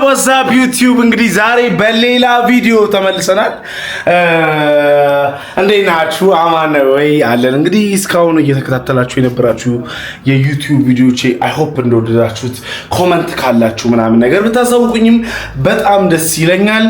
ዋትስአፕ ዩቲዩብ እንግዲህ ዛሬ በሌላ ቪዲዮ ተመልሰናል። እንዴት ናችሁ? አማን ወይ አለን። እንግዲህ እስካሁን እየተከታተላችሁ የነበራችሁ የዩቲዩብ ቪዲዮቼ አይ ሆፕ እንደወደዳችሁት ኮመንት ካላችሁ ምናምን ነገር ብታሳውቁኝም በጣም ደስ ይለኛል።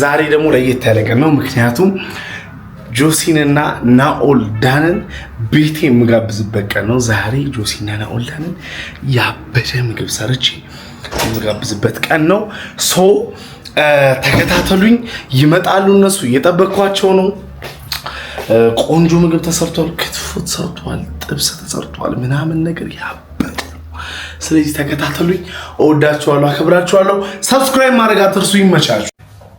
ዛሬ ደግሞ ለየት ያለ ቀን ነው። ምክንያቱም ጆሲንና ናኦል ዳንን ቤቴ የምጋብዝበት ቀን ነው ዛሬ። ጆሲንና ናኦል ዳንን ያበደ ምግብ ሰርቼ የምጋብዝበት ቀን ነው። ሶ ተከታተሉኝ፣ ይመጣሉ። እነሱ እየጠበቅኳቸው ነው። ቆንጆ ምግብ ተሰርቷል፣ ክትፎ ተሰርቷል፣ ጥብስ ተሰርቷል፣ ምናምን ነገር ያበደ ነው። ስለዚህ ተከታተሉኝ። እወዳችኋለሁ፣ አከብራችኋለሁ። ሰብስክራይብ ማድረግ አትርሱ። ይመቻችሁ።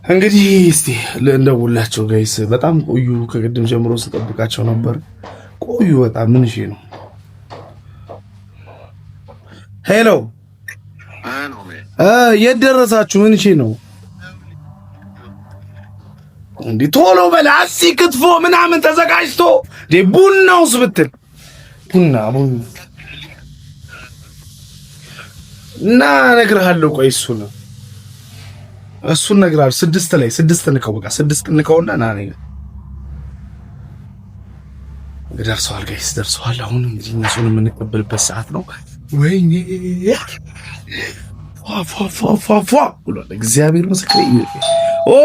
እንግዲህ እስቲ እንደውላቸው ጋይስ። በጣም ቆዩ፣ ከቅድም ጀምሮ ስጠብቃቸው ነበር። ቆዩ በጣም። ምን እሺ ነው? ሄሎ የት ደረሳችሁ? ምን እሺ ነው እንዴ? ቶሎ በል አሲ ክትፎ ምናምን ተዘጋጅቶ እንዴ። ቡናውስ ብትል ቡና እና እነግርሃለሁ። ቆይ እሱን እነግርሃለሁ። ስድስት ንከው፣ በቃ ስድስት ንከውና ና ነኝ። ደርሰዋል ጋይስ፣ ደርሰዋል። አሁን እንግዲህ እነሱን የምንቀበልበት ሰዓት ነው። ወይኔ ፏ ብሏል። እግዚአብሔር ምስክሬ። ኦ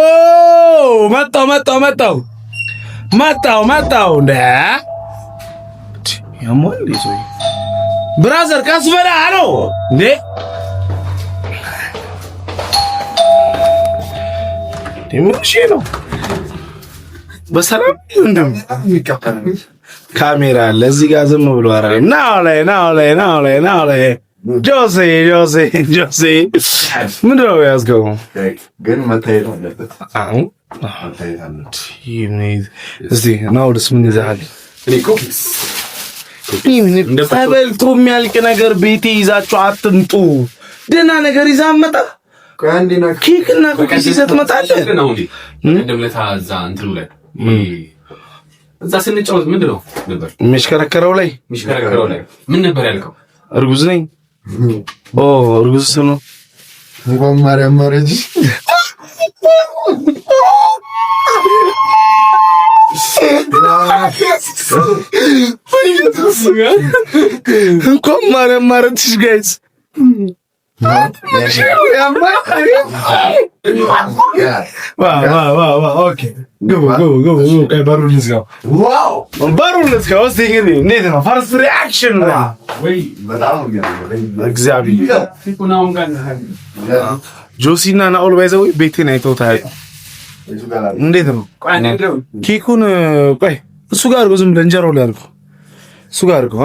መጣው እንደ ያሞል ይዞይ ብራዘር ቀስ በላ አሎ እንዴ ደምሽ ነው። በሰላም እንደም ካሜራ አለ እዚህ ጋር ዝም ብሎ አረ ናው ላይ ጆሴ ምንድን ነው ያዝገው? ግን መታየት አለበት። አሁን እስቲ ናውድስ ምን ይዘሃል? ተበልቶ የሚያልቅ ነገር ቤቴ ይዛችሁ አትምጡ። ደህና ነገር ይዛ መጣ። ኬክ እና ኩኪስ ይዘህ ትመጣለህ። እዛ ስንጫወት ምንድን ነው ነበር የሚሽከረከረው ላይ ምን ነበር ያልከው? እርጉዝ ነኝ። እርጉዝ ነው። እንኳን ማርያም ማረጅ እንኳን ማርያም ማረችሽ ጋይስ። ጆሲና ናኦል ባይዘው ቤቴን አይተው ታያዩ። እንዴት ነው ኬኩን? ቆይ እሱ ጋር አድርጎ፣ ዝም ብለህ እንጀራው ላይ አድርጎ እሱ ጋር አድርጎ።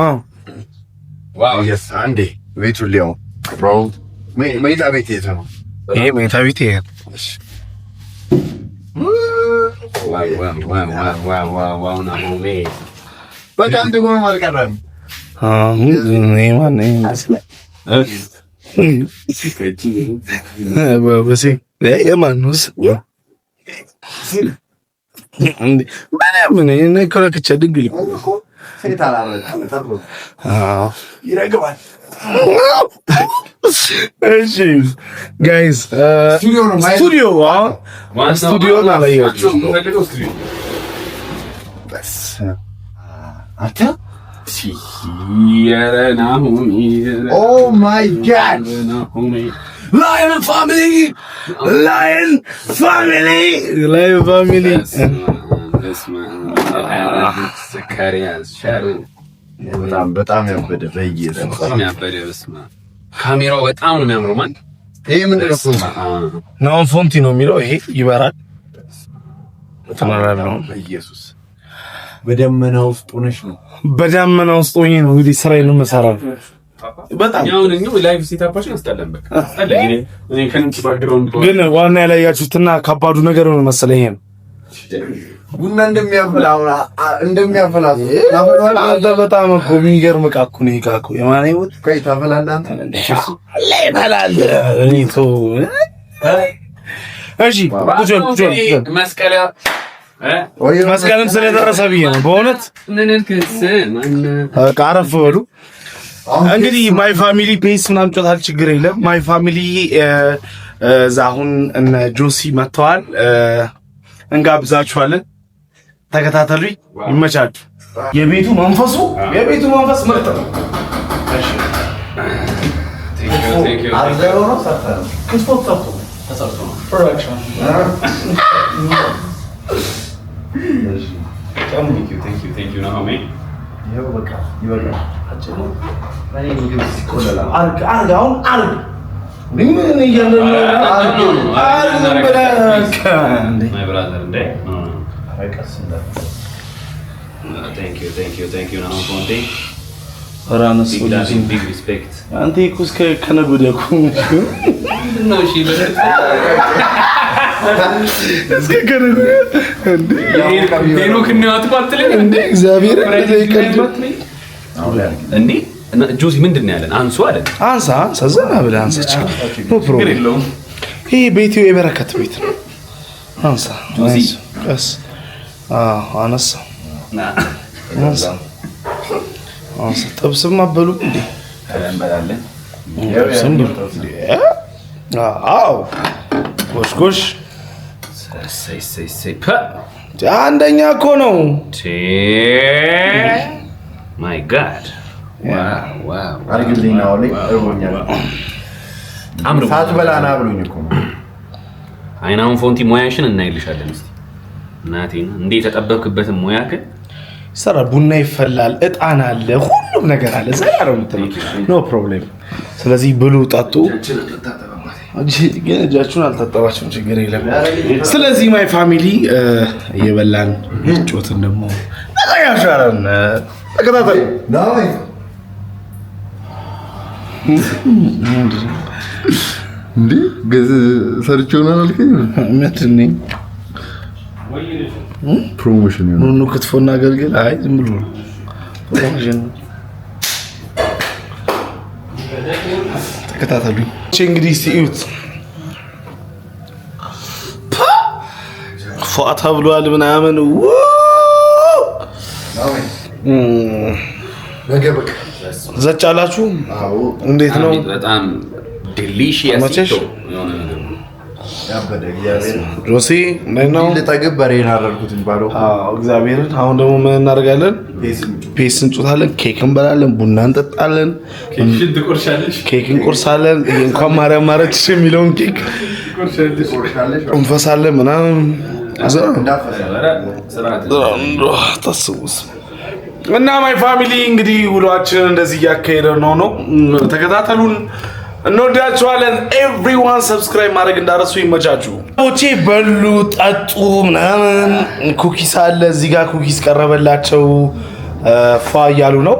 ዋው የስ አንዴ ቤቱ ሊያው ብሮ መኝታ ቤት የት ነው? ይሄ መኝታ ቤት ይሄ። እሺ ዋው ናሆሜ በጣም ደግሞ ማልቀረም ማን በሲ የማኑስ ምን ነከረከቸ ድንግል ይረግባል። እሺ ጋይስ ስቱዲዮ አላየሁትም። ኦ ማይ ጋድ ላየን ፋሚሊ በጣም ያበደ በኢየሱስ ካሜራው በጣም ነው የሚያምረው። ማን ይሄ ምንድን ነው? ፎንቲ ነው የሚለው። ይሄ ይበራል። ተናራራው በኢየሱስ በደመና ውስጥ ሆነሽ ነው። በደመና ውስጥ ሆኜ ነው እንግዲህ ስራዬን የምሰራው። በጣም ያው ነው ላይቭ ሴታፓሽን አስጠላን። በቃ አስጠላኝ። እኔ ከንቱ ባክግራውንድ ግን ዋና ያላያችሁትና ከባዱ ነገር ነው መሰለኝ። ይሄ ቡና እንደሚያፈላ አንተ በጣም እኮ የሚገርም ዕቃ እኮ ነው። ዕቃ እኮ የማን ይወጥ ቆይ ታፈላለህ አንተ ይበላል። እኔ ተው እሺ። መስቀልም ስለደረሰ ብዬ ነው በእውነት። አረፍ በሉ እንግዲህ ማይ ፋሚሊ ፔስ ምናምን ጮታል፣ ችግር የለም። ማይ ፋሚሊ እዛ አሁን እነ ጆሲ መጥተዋል። እንጋብዛችኋለን። ተከታተሉኝ። ይመቻችሁ። የቤቱ መንፈስ ምርጥ ነው። እሺ አዘሮ ነው ሰፈር ክትፎ ተሰርቶ ነው ፕሮዳክሽን። Thank you ናሆሜ። ይኸው በቃ ይበቃል። ምን እያለን አንተ እኮ እስከ ከነገ ወዲያ እኮ ጆሲ ምንድን ነው ያለን? አንሱ አለን። አንሳ ዘና ብለህ አንሳች። ኖ ፕሮብሌም። ይሄ ቤቱ የበረከት ቤት ነው። አንሳ ቀስ። አነሳ ጥብስም አበሉ እንዴ? እንበላለን። አዎ ጎሽ አንደኛ እኮ ነው። ማይ ጋድ አርግልኝ ነው ላይ እርቦኛል። ሳትበላ ና ብሎኝ እኮ ነው። አይናውን ፎንቲ ሙያሽን እናይልሻለን። እስቲ እናቴን እንዴ የተጠበብክበትን ሙያ ግን ሰራ ቡና ይፈላል፣ እጣን አለ፣ ሁሉም ነገር አለ። ዘና ነው የምትለው። ኖ ፕሮብሌም። ስለዚህ ብሉ ጠጡ። እጃችሁን አልታጠባችሁም፣ ችግር የለም። ስለዚህ ማይ ፋሚሊ እየበላን ጮትን ደግሞ ያሻረን ተከታተሉ። እንዴ ሰርቼውን አላልከኝ? ምንድን ነኝ? ፕሮሞሽን ነው። ኑኑ ክትፎና አገልግል። አይ ዝም ብሎ ፕሮሞሽን። ተከታተሉኝ እንግዲህ ሲዩት ፏታ ብሏል ምናምን ዘጫላችሁ። እንዴት ነው? በጣም ዲሊሺየስ ነው። ጆሲ ነው ለጠግብ በሬን አደረኩት ባለው። እግዚአብሔርን። አሁን ደግሞ ምን እናደርጋለን? ፔስ እንጩታለን፣ ኬክ እንበላለን፣ ቡና እንጠጣለን፣ ኬክ እንቆርሳለን። እንኳን ማርያም ማረችሽ የሚለውን ኬክ እንፈሳለን ምናምን ታስቡስ እና ማይ ፋሚሊ እንግዲህ ውሏችንን እንደዚህ እያካሄደ ነው። ተከታተሉን። እንወዳችኋለን። ኤቭሪዋን ሰብስክራይብ ማድረግ እንዳረሱ። ይመቻችሁ። ኦቼ በሉ ጠጡ ምናምን። ኩኪስ አለ እዚህ ጋር ኩኪስ ቀረበላቸው። ፏ እያሉ ነው።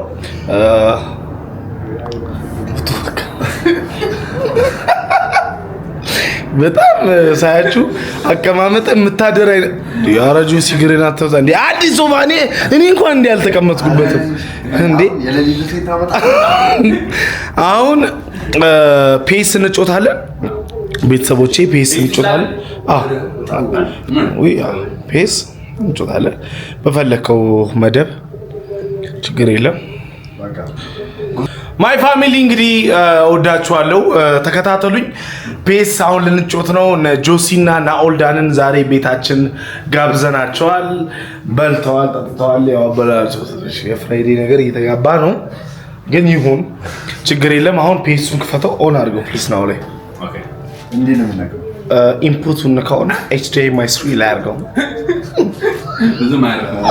በጣም ሳያችሁ አቀማመጥ የምታደር አይነት ያረጁ ሲግሬና ተውዛ እንዴ አዲስ ሶፋኔ እኔ እንኳን እንዴ አልተቀመጥኩበትም እንዴ። አሁን ፔስ እንጮታለን ቤተሰቦቼ፣ ፔስ እንጮታለን። ፔስ እንጮታለን በፈለከው መደብ፣ ችግር የለም። ማይ ፋሚሊ እንግዲህ ወዳችኋለሁ። ተከታተሉኝ። ፔስ አሁን ልንጮት ነው። ጆሲና ናኦልዳንን ዛሬ ቤታችን ጋብዘናቸዋል። በልተዋል፣ ጠጥተዋል። ያው በላቸው የፍራይዴ ነገር እየተጋባ ነው፣ ግን ይሁን ችግር የለም። አሁን ፔሱን ክፈተው፣ ኦን አድርገው ፕሊስ። ናው ላይ ኦኬ፣ እንዴ ነው የምናገረው? ኢንፑቱን ነካውና HDMI 3 ላይ አድርገው። ብዙ ማለት ነው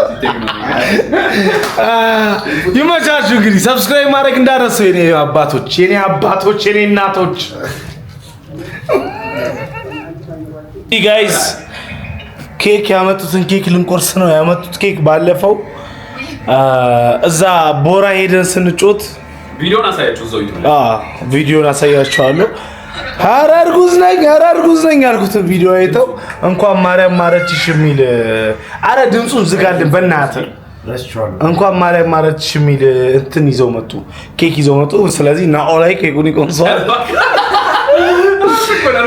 ይመቻችሁ። እንግዲህ ሰብስክራይብ ማድረግ እንዳረሱ የኔ አባቶች፣ የኔ እናቶች። ጋይስ ኬክ ያመጡትን ኬክ ልንቆርስ ነው። ያመጡት ኬክ ባለፈው እዛ ቦራ ሄደን ስንጮት ቪዲዮን አሳያችኋለሁ። ኧረ እርጉዝ ነኝ ያልኩት ቪዲዮ አይተው እንኳን ማርያም ማረችሽ የሚል አረ ድምፁን ዝጋልን በእናትህ። እንኳን ማርያም ማረችሽ የሚል እንትን ይዘው መጡ፣ ኬክ ይዘው መጡ። ስለዚህ ናኦላይ ኬኩን ይቆርሰዋል።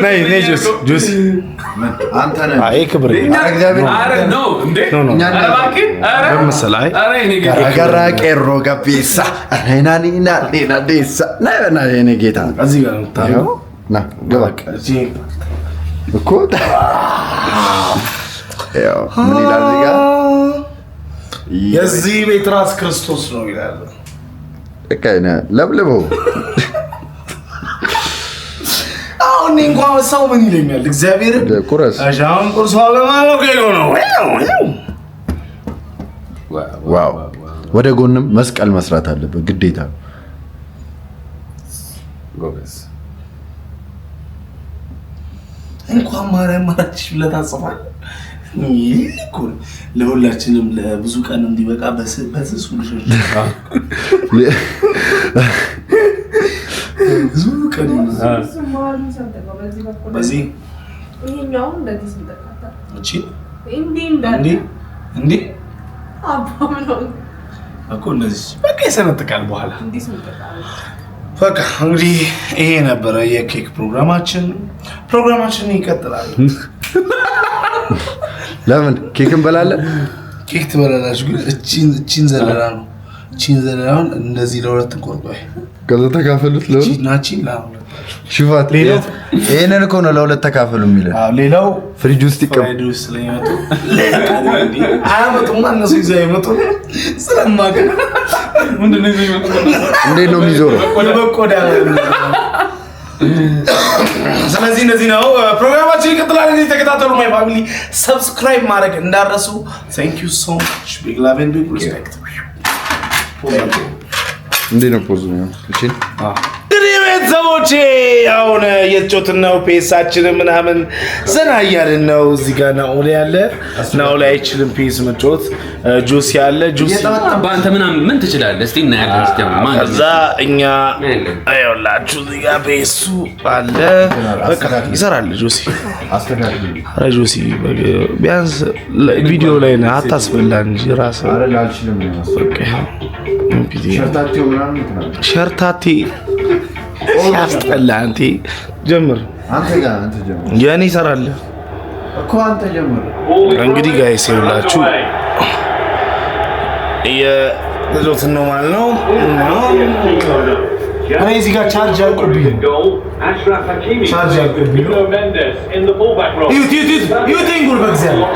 ነይ ጆሲ አንተ ነህ። አይ ክብር ጋራ ቄሮ ጋቢሳ አይናኒና ዴሳ ናይና የኔ ጌታ እዚህ ጋር ነው። ና ገባ እኮ ያው ምን ይላል እዚህ ጋር የዚህ ቤት ራስ ክርስቶስ ነው ይላል። እከና ለብልበው አሁን እንኳን ሰው ምን ይለኛል? እግዚአብሔር ቁረስ አሻውን ቁርስ ለማለው ከይሎ ነው። ዋው ወደ ጎንም መስቀል መስራት አለበት ግዴታ። ጎበዝ እንኳን ማርያም ማርያም ለታጽፋል ይልኩን ለሁላችንም ለብዙ ቀን እንዲበቃ በስሱ ልጅ ብዙ ቀን በዚህ ይሄኛው እንደዚህ ሲተካታ እቺ እንዴ አባምነው እኮ እንደዚህ በቃ ይሰነጥቃል በኋላ እንዴ ሲተካታ በቃ እንግዲህ ይሄ ነበረ የኬክ ፕሮግራማችን ይቀጥላል። ለምን ኬክ እንበላለን? ኬክ ትበላላችሁ ግን እቺን ዘለላ ነው። እቺን ዘለላውን እንደዚህ ለሁለት እንቆርጧል። ከዛ ተካፈሉት ናቺን ሽፋት ሌላው ይሄንን እኮ ነው ለሁለት ተካፈሉ የሚለው። ሌላው ፍሪጅ ውስጥ ፍሪጅ ውስጥ ስለሚመጡ አያመጡም እነሱ ይዘው ይመጡ ስለማቀ ምንድነው ይዘው ይመጡ እንዴት ነው የሚዞረው? በቆዳ ስለዚህ እንደዚህ ነው ፕሮግራማችን ይቀጥላል። እንግዲህ ተከታተሉ። ማይ ፋሚሊ ሰብስክራይብ ማድረግ እንዳረሱ። Thank you so much. Big love and big respect. እንዴት ነው ፖዝ ነው? እሺ ቤተሰቦቼ አሁን እየተጫወትን ነው። ፔሳችን ምናምን ዘና እያልን ነው። እዚህ ጋር ናኦል ያለ ናኦል አይችልም ፔስ መጫወት። ጆሲ ያለ ጆሲ በአንተ ምን ትችላለህ? እስቲ እናያለን። እስቲ ማን ከዛ እኛ አይውላችሁ እዚህ ጋር ፔሱ አለ። በቃ ይሰራል ጆሲ አስተካክል። አረ ጆሲ ቢያንስ ቪዲዮ ላይ ነው አታስበላ እንጂ ራስ አረ አልችልም ነው በቃ ሸርታቴው ምናምን ይተናል ሸርታቴ ያስጠላ። አንተ ጀምር። አንተ ጀምር። የኔ ይሰራል እኮ አንተ ጀምር። እንግዲህ ጋይስ ይኸውላችሁ የልጆትን ነው ማለት ነው። እኔ እዚህ ጋር ቻርጅ አልቆብኝ ዩት ጉል በእግዚአብሔር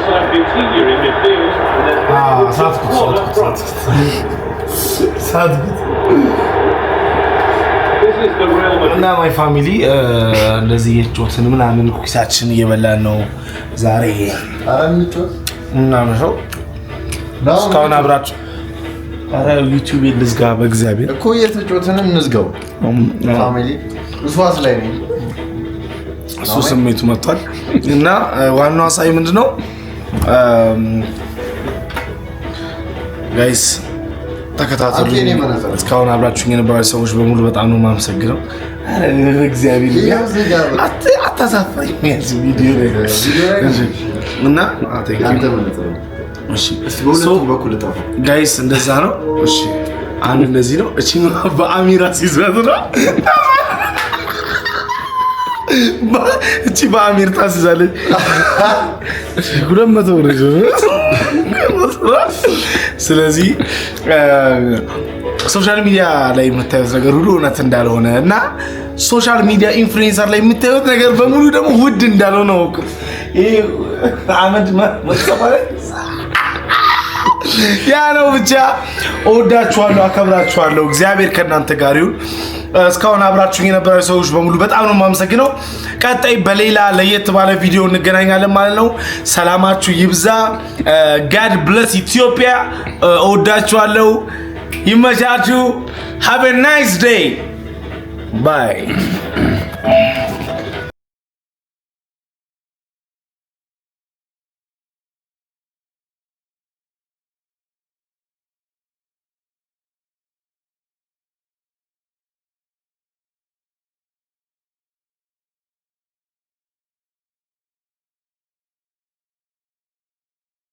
ሳትኩት እና ማይ ፋሚሊ እንደዚህ የጮትን ምናምን ኩኪሳችን እየበላን ነው ዛሬ። ምናምን ሰው እስካሁን አብራችሁ ኧረ ዩቲዩብ ልዝጋ በእግዚአብሔር እኮ እየተጮትን እንዝጋው። ፋሚሊ እሷስ ላይ ነው እሱ ስሜቱ መጥቷል። እና ዋናው ሀሳብ ምንድነው ጋይስ ተከታተሉ። እስካሁን አብራችሁኝ የነበራችሁ ሰዎች በሙሉ በጣም ነው የማመሰግነው። እግዚአብሔር አታሳፍረኝ የሚያዝ ቪዲዮ እና ጋይስ እንደዛ ነው። እሺ አንድ እንደዚህ ነው። እቺ በአሚራ ሲዝበት ነው። እቺ በአሚር ታስይዛለች። 200 ብር ስለዚህ ሶሻል ሚዲያ ላይ የምታዩት ነገር ሁሉ እውነት እንዳልሆነ እና ሶሻል ሚዲያ ኢንፍሉዌንሰር ላይ የምታዩት ነገር በሙሉ ደግሞ ውድ እንዳልሆነ ወቁ። ይሄ አመድ መሰፋለ ያ ነው። ብቻ እወዳችኋለሁ፣ አከብራችኋለሁ። እግዚአብሔር ከእናንተ ጋር ይሁን። እስካሁን አብራችሁኝ የነበራችሁ ሰዎች በሙሉ በጣም ነው የማመሰግነው። ቀጣይ በሌላ ለየት ባለ ቪዲዮ እንገናኛለን ማለት ነው። ሰላማችሁ ይብዛ። ጋድ ብለስ ኢትዮጵያ። እወዳችኋለሁ። ይመቻችሁ። ሃቭ ኤ ናይስ ዴይ ባይ